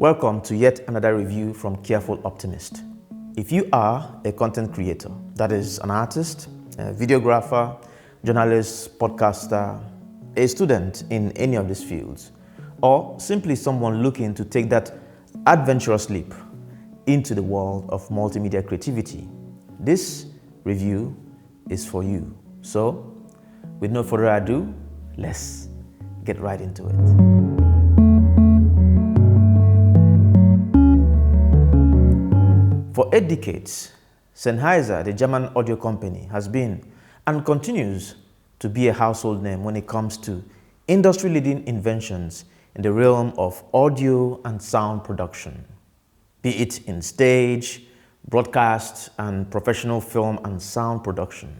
Welcome to yet another review from Careful Optimist. If you are a content creator, that is an artist, a videographer, journalist, podcaster, a student in any of these fields, or simply someone looking to take that adventurous leap into the world of multimedia creativity, this review is for you. So, with no further ado, let's get right into it. For 8 decades, Sennheiser, the German audio company, has been and continues to be a household name when it comes to industry-leading inventions in the realm of audio and sound production, be it in stage, broadcast, and professional film and sound production.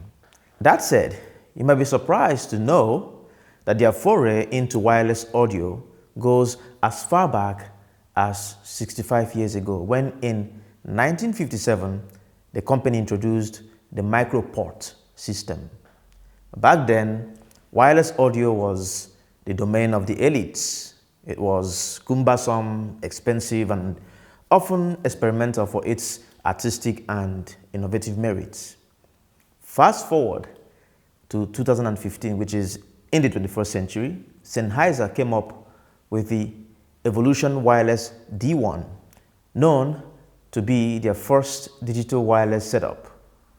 That said, you might be surprised to know that their foray into wireless audio goes as far back as 65 years ago, when in 1957, the company introduced the microport system. Back then, wireless audio was the domain of the elites. It was cumbersome, expensive, and often experimental for its artistic and innovative merits. Fast forward to 2015, which is in the 21st century, Sennheiser came up with the Evolution Wireless D1, known to be their first digital wireless setup,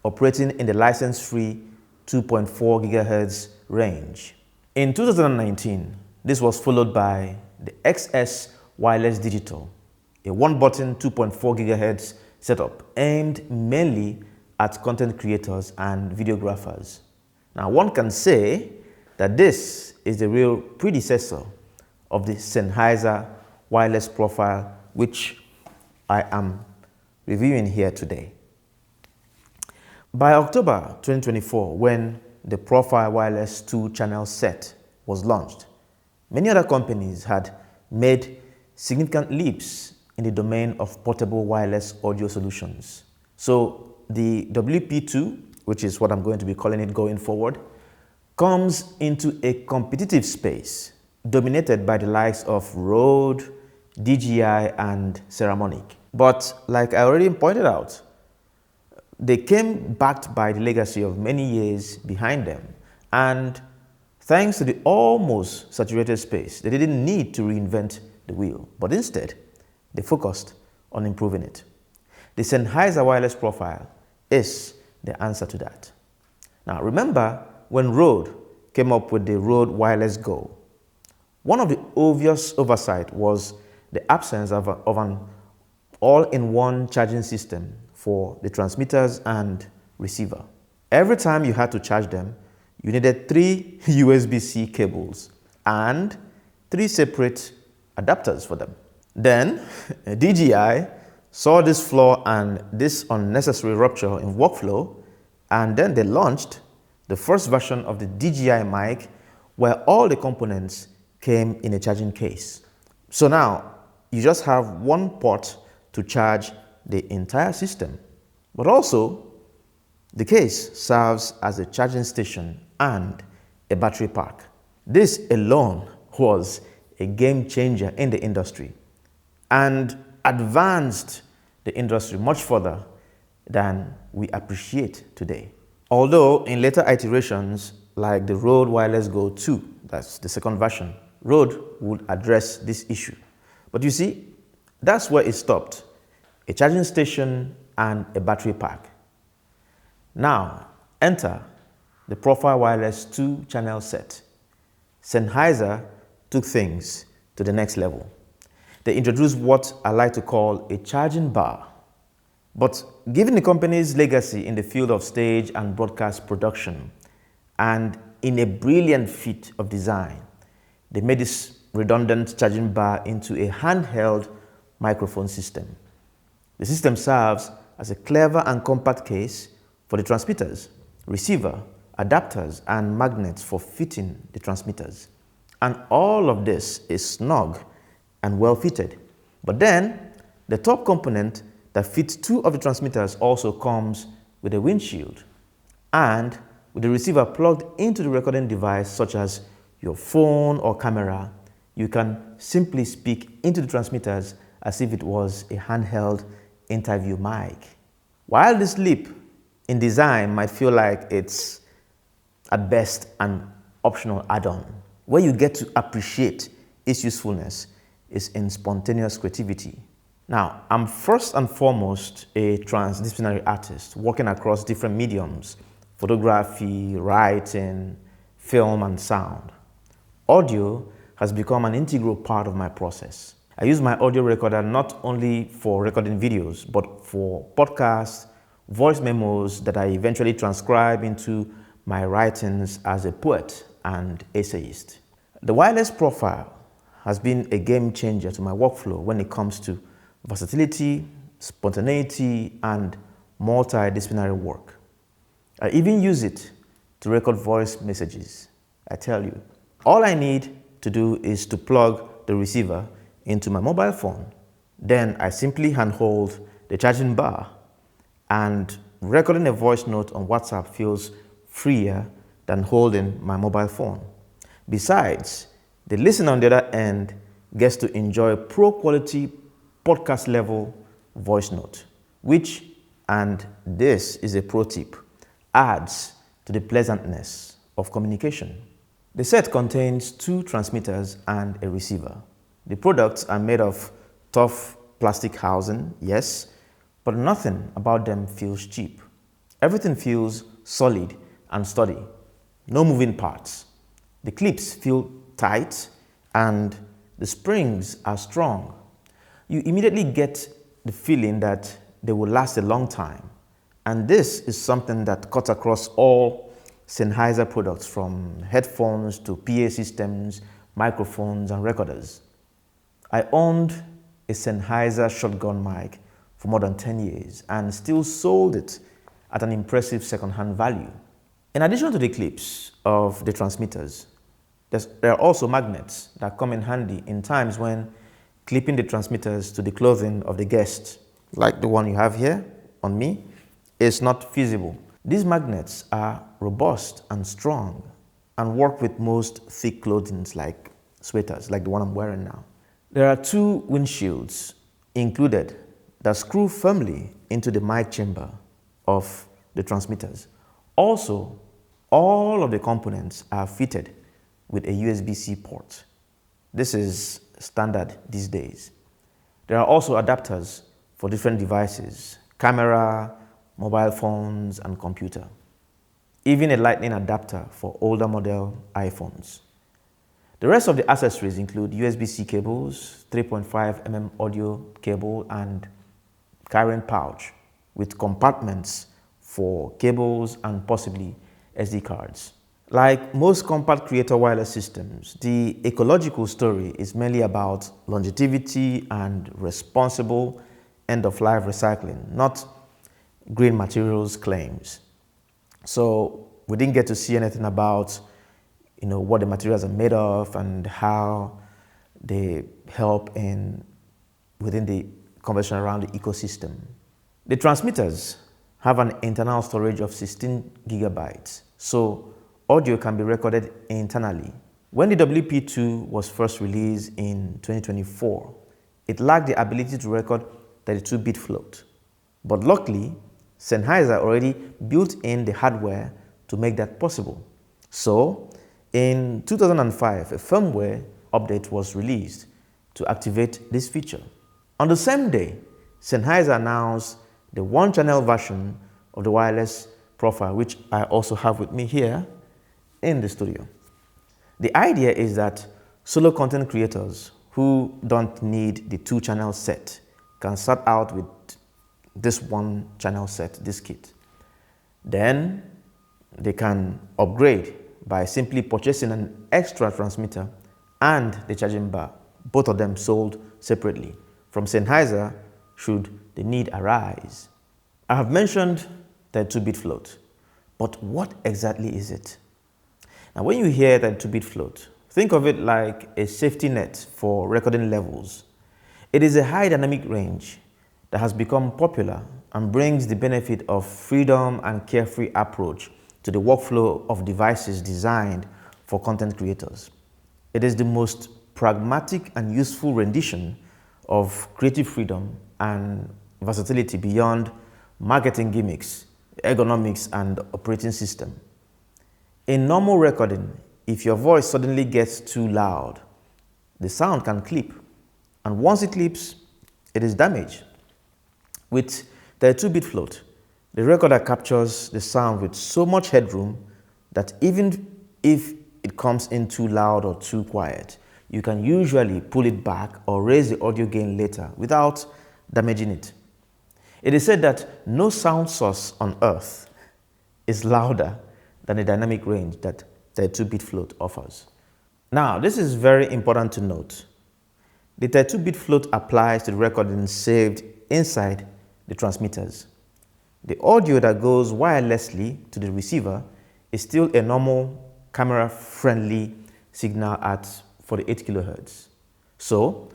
operating in the license-free 2.4 GHz range. In 2019, this was followed by the XS Wireless Digital, a one-button 2.4 GHz setup aimed mainly at content creators and videographers. Now, one can say that this is the real predecessor of the Sennheiser Wireless Profile, which I am reviewing here today. By October 2024, when the Profile Wireless 2-channel set was launched, many other companies had made significant leaps in the domain of portable wireless audio solutions. So the WP2, which is what I'm going to be calling it going forward, comes into a competitive space dominated by the likes of Rode, DJI, and Seramonic. But like I already pointed out, they came backed by the legacy of many years behind them. And thanks to the almost saturated space, they didn't need to reinvent the wheel, but instead, they focused on improving it. The Sennheiser Wireless Profile is the answer to that. Now, remember when Rode came up with the Rode Wireless Go, one of the obvious oversights was the absence of an all-in-one charging system for the transmitters and receiver. Every time you had to charge them, you needed 3 USB-C cables and 3 separate adapters for them. Then DJI saw this flaw and this unnecessary rupture in workflow, and then they launched the first version of the DJI mic where all the components came in a charging case. So now you just have one port to charge the entire system. But also, the case serves as a charging station and a battery pack. This alone was a game changer in the industry and advanced the industry much further than we appreciate today. Although in later iterations, like the Rode Wireless Go 2, that's the second version, Rode would address this issue. But you see, that's where it stopped: a charging station and a battery pack. Now, enter the Profile Wireless 2-channel set. Sennheiser took things to the next level. They introduced what I like to call a charging bar. But given the company's legacy in the field of stage and broadcast production, and in a brilliant feat of design, they made this redundant charging bar into a handheld microphone system. The system serves as a clever and compact case for the transmitters, receiver, adapters, and magnets for fitting the transmitters. And all of this is snug and well fitted. But then, the top component that fits 2 of the transmitters also comes with a windshield and with the receiver plugged into the recording device, such as your phone or camera. You can simply speak into the transmitters as if it was a handheld interview mic. While this leap in design might feel like it's at best an optional add-on, where you get to appreciate its usefulness is in spontaneous creativity. Now, I'm first and foremost a transdisciplinary artist working across different mediums: photography, writing, film, and sound. Audio has become an integral part of my process. I use my audio recorder not only for recording videos, but for podcasts, voice memos that I eventually transcribe into my writings as a poet and essayist. The wireless profile has been a game changer to my workflow when it comes to versatility, spontaneity, and multidisciplinary work. I even use it to record voice messages. I tell you, all I need to do is to plug the receiver into my mobile phone. Then I simply handhold the charging bar, and recording a voice note on WhatsApp feels freer than holding my mobile phone. Besides, the listener on the other end gets to enjoy pro-quality podcast level voice note, which, and this is a pro tip, adds to the pleasantness of communication. The set contains 2 transmitters and a receiver. The products are made of tough plastic housing, yes, but nothing about them feels cheap. Everything feels solid and sturdy, no moving parts. The clips feel tight and the springs are strong. You immediately get the feeling that they will last a long time. And this is something that cuts across all Sennheiser products, from headphones to PA systems, microphones, and recorders. I owned a Sennheiser shotgun mic for more than 10 years and still sold it at an impressive second-hand value. In addition to the clips of the transmitters, there are also magnets that come in handy in times when clipping the transmitters to the clothing of the guest, like the one you have here on me, is not feasible. These magnets are robust and strong and work with most thick clothing like sweaters, like the one I'm wearing now. There are 2 windshields included that screw firmly into the mic chamber of the transmitters. Also, all of the components are fitted with a USB-C port. This is standard these days. There are also adapters for different devices: camera, mobile phones, and computer. Even a lightning adapter for older model iPhones. The rest of the accessories include USB-C cables, 3.5mm audio cable, and carrying pouch with compartments for cables and possibly SD cards. Like most compact creator wireless systems, the ecological story is mainly about longevity and responsible end-of-life recycling, not green materials claims. So we didn't get to see anything about what the materials are made of and how they help within the conversation around the ecosystem. The transmitters have an internal storage of 16 gigabytes, so audio can be recorded internally. When the WP2 was first released in 2024, it lacked the ability to record 32-bit float. But luckily, Sennheiser already built in the hardware to make that possible. So, in 2005, a firmware update was released to activate this feature. On the same day, Sennheiser announced the one-channel version of the wireless profile, which I also have with me here in the studio. The idea is that solo content creators who don't need the 2-channel set can start out with this 1-channel set, this kit. Then they can upgrade by simply purchasing an extra transmitter and the charging bar, both of them sold separately from Sennheiser should the need arise. I have mentioned the 2-bit float, but what exactly is it? Now, when you hear that 2-bit float, think of it like a safety net for recording levels. It is a high dynamic range that has become popular and brings the benefit of freedom and carefree approach to the workflow of devices designed for content creators. It is the most pragmatic and useful rendition of creative freedom and versatility beyond marketing gimmicks, ergonomics, and operating system. In normal recording, if your voice suddenly gets too loud, the sound can clip, and once it clips, it is damaged. With the 32-bit float, the recorder captures the sound with so much headroom that even if it comes in too loud or too quiet, you can usually pull it back or raise the audio gain later without damaging it. It is said that no sound source on earth is louder than the dynamic range that the 32-bit float offers. Now, this is very important to note. The 32-bit float applies to the recording saved inside the transmitters. The audio that goes wirelessly to the receiver is still a normal camera-friendly signal at 48 kHz. So,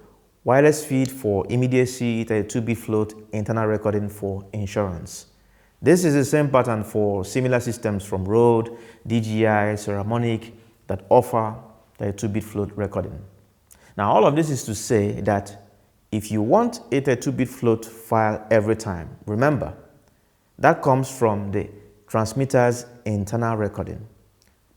wireless feed for immediacy, 32-bit float, internal recording for insurance. This is the same pattern for similar systems from Rode, DJI, Seramonic that offer 32-bit float recording. Now, all of this is to say that if you want a 32-bit float file every time, remember, that comes from the transmitter's internal recording.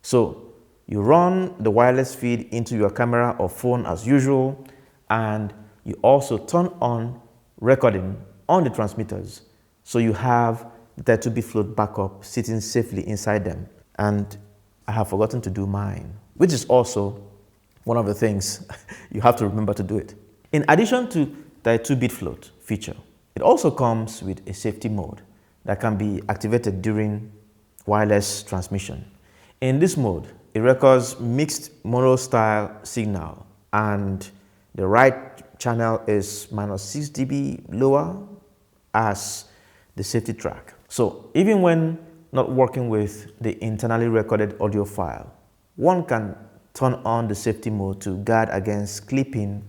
So, you run the wireless feed into your camera or phone as usual, and you also turn on recording on the transmitters. So you have the 32-bit float backup sitting safely inside them. And I have forgotten to do mine, which is also one of the things you have to remember to do it. In addition to the 32-bit float feature, it also comes with a safety mode that can be activated during wireless transmission. In this mode, it records mixed mono style signal, and the right channel is -6 dB lower as the safety track. So even when not working with the internally recorded audio file, one can turn on the safety mode to guard against clipping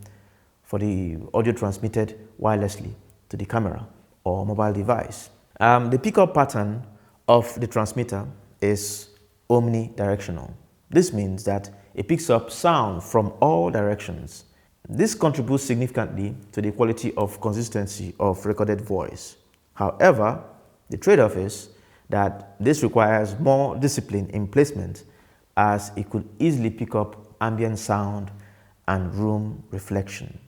for the audio transmitted wirelessly to the camera or mobile device. The pickup pattern of the transmitter is omnidirectional. This means that it picks up sound from all directions. This contributes significantly to the quality of consistency of recorded voice. However, the trade-off is that this requires more discipline in placement, as it could easily pick up ambient sound and room reflection.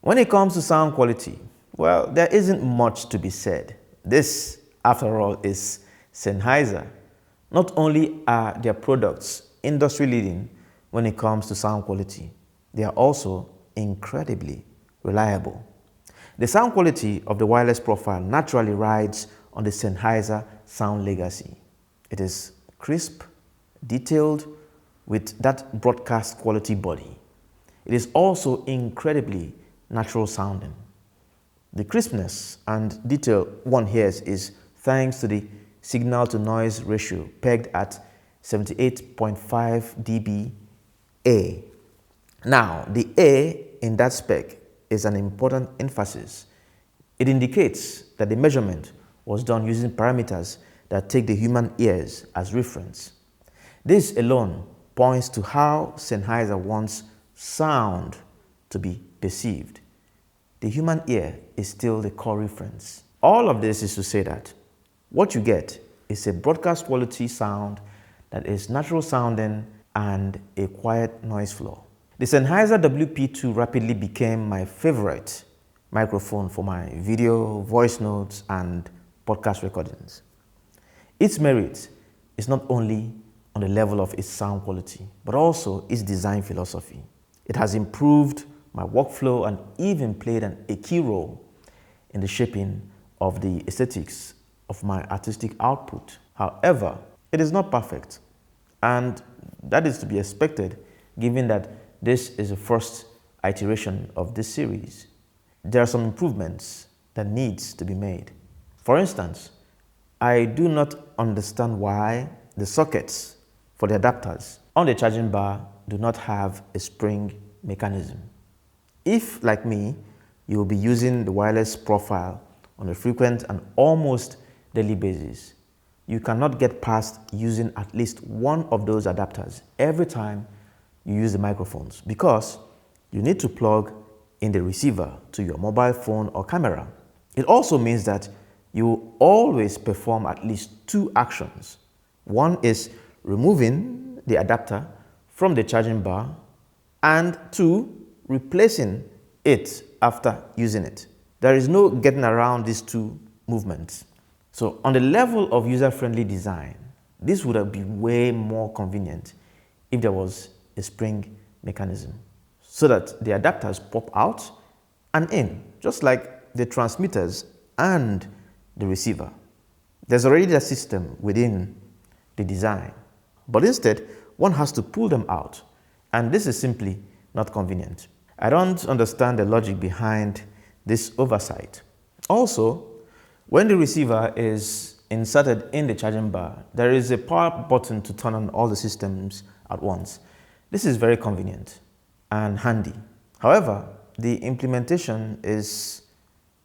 When it comes to sound quality, well, there isn't much to be said. This, after all, is Sennheiser. Not only are their products industry-leading when it comes to sound quality, they are also incredibly reliable. The sound quality of the wireless profile naturally rides on the Sennheiser sound legacy. It is crisp, detailed, with that broadcast quality body. It is also incredibly natural sounding. The crispness and detail one hears is thanks to the signal-to-noise ratio pegged at 78.5 dBA. Now, the A in that spec is an important emphasis. It indicates that the measurement was done using parameters that take the human ears as reference. This alone points to how Sennheiser wants sound to be perceived. The human ear is still the core reference. All of this is to say that what you get is a broadcast quality sound that is natural sounding and a quiet noise floor. The Sennheiser WP2 rapidly became my favorite microphone for my video, voice notes, and podcast recordings. Its merit is not only on the level of its sound quality, but also its design philosophy. It has improved my workflow and even played a key role in the shaping of the aesthetics of my artistic output. However, it is not perfect, and that is to be expected given that this is the first iteration of this series. There are some improvements that needs to be made. For instance, I do not understand why the sockets for the adapters on the charging bar do not have a spring mechanism. If, like me, you will be using the wireless profile on a frequent and almost daily basis, you cannot get past using at least one of those adapters every time you use the microphones, because you need to plug in the receiver to your mobile phone or camera. It also means that you always perform at least two actions. One is removing the adapter from the charging bar, and two, replacing it after using it. There is no getting around these two movements. So on the level of user-friendly design, this would have been way more convenient if there was a spring mechanism so that the adapters pop out and in, just like the transmitters and the receiver. There's already a system within the design, but instead one has to pull them out, and this is simply not convenient. I don't understand the logic behind this oversight. Also, when the receiver is inserted in the charging bar, there is a power button to turn on all the systems at once. This is very convenient and handy. However, the implementation is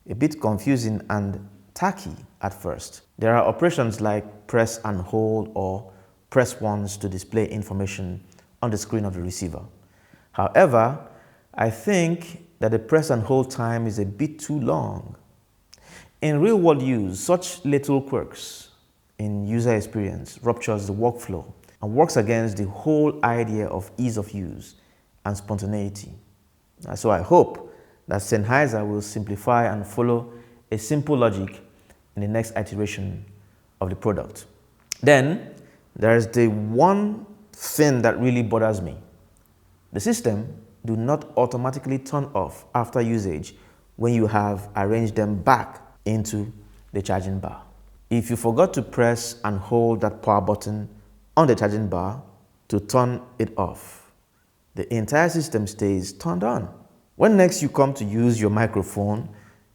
a bit confusing and tacky at first. There are operations like press and hold or press once to display information on the screen of the receiver. However, I think that the press and hold time is a bit too long. In real-world use, such little quirks in user experience ruptures the workflow and works against the whole idea of ease of use and spontaneity. So I hope that Sennheiser will simplify and follow a simple logic in the next iteration of the product. Then there is the one thing that really bothers me. The system do not automatically turn off after usage when you have arranged them back into the charging bar. If you forgot to press and hold that power button on the charging bar to turn it off, the entire system stays turned on. When next you come to use your microphone,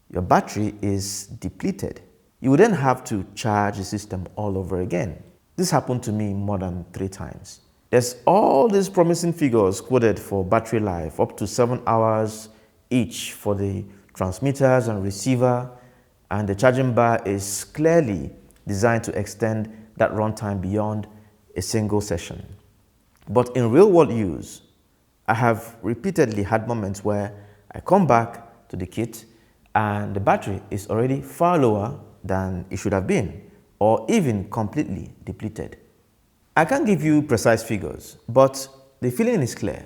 your battery is depleted. You would then have to charge the system all over again. This happened to me more than 3 times. There's all these promising figures quoted for battery life, up to 7 hours each for the transmitters and receiver, and the charging bar is clearly designed to extend that runtime beyond a single session. But in real-world use, I have repeatedly had moments where I come back to the kit and the battery is already far lower than it should have been, or even completely depleted. I can't give you precise figures, but the feeling is clear.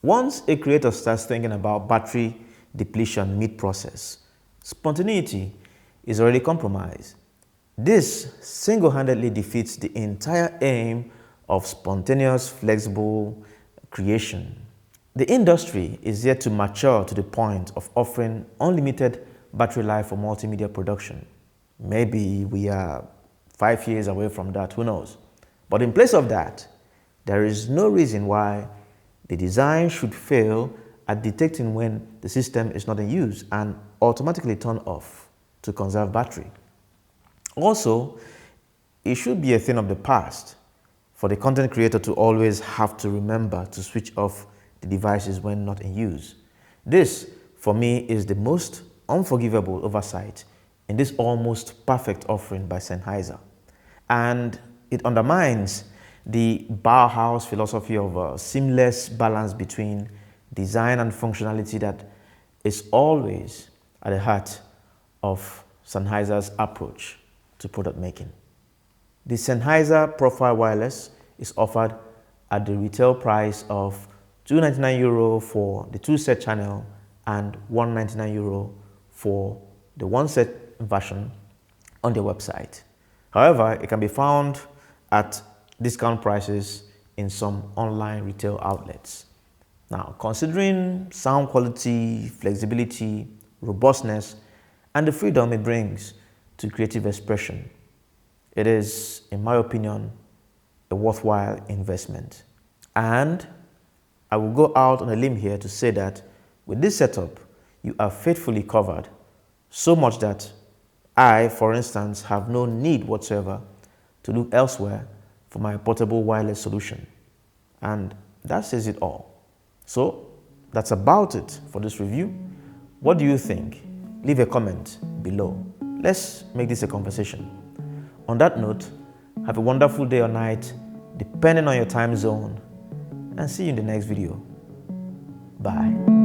Once a creator starts thinking about battery depletion mid-process, spontaneity is already compromised. This single-handedly defeats the entire aim of spontaneous, flexible creation. The industry is yet to mature to the point of offering unlimited battery life for multimedia production. Maybe we are 5 years away from that, who knows? But in place of that, there is no reason why the design should fail at detecting when the system is not in use and automatically turn off to conserve battery. Also, it should be a thing of the past for the content creator to always have to remember to switch off the devices when not in use. This, for me, is the most unforgivable oversight in this almost perfect offering by Sennheiser. And it undermines the Bauhaus philosophy of a seamless balance between design and functionality that is always at the heart of Sennheiser's approach to product making. The Sennheiser Profile Wireless is offered at the retail price of €299 for the 2-set channel and €199 for the 1-set version on their website. However, it can be found at discount prices in some online retail outlets. Now, considering sound quality, flexibility, robustness, and the freedom it brings to creative expression, it is, in my opinion, a worthwhile investment. And I will go out on a limb here to say that with this setup, you are faithfully covered, so much that I, for instance, have no need whatsoever to look elsewhere for my portable wireless solution. And that says it all. So that's about it for this review. What do you think? Leave a comment below. Let's make this a conversation. On that note, have a wonderful day or night, depending on your time zone, and see you in the next video. Bye.